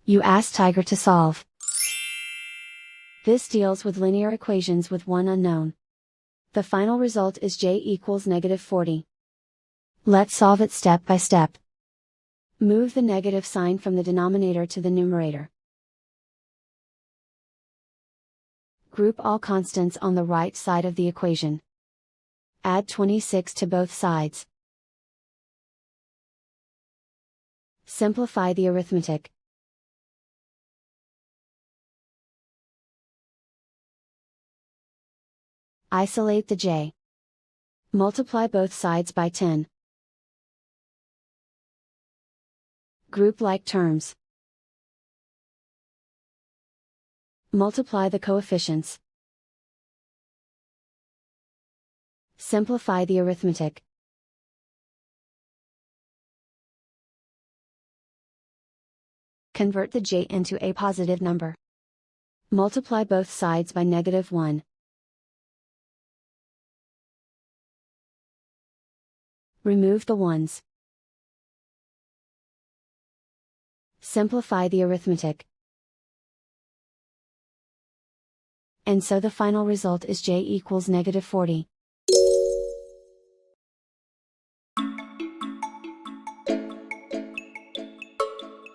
You ask Tiger to solve. This deals with linear equations with one unknown. The final result is j equals -40. Let's solve it step by step. Move the negative sign from the denominator to the numerator. Group all constants on the right side of the equation. Add 26 to both sides. Simplify the arithmetic. Isolate the j. Multiply both sides by 10. Group like terms. Multiply the coefficients. Simplify the arithmetic. Convert the j into a positive number. Multiply both sides by -1. Remove the ones. Simplify the arithmetic. And so the final result is j equals -40.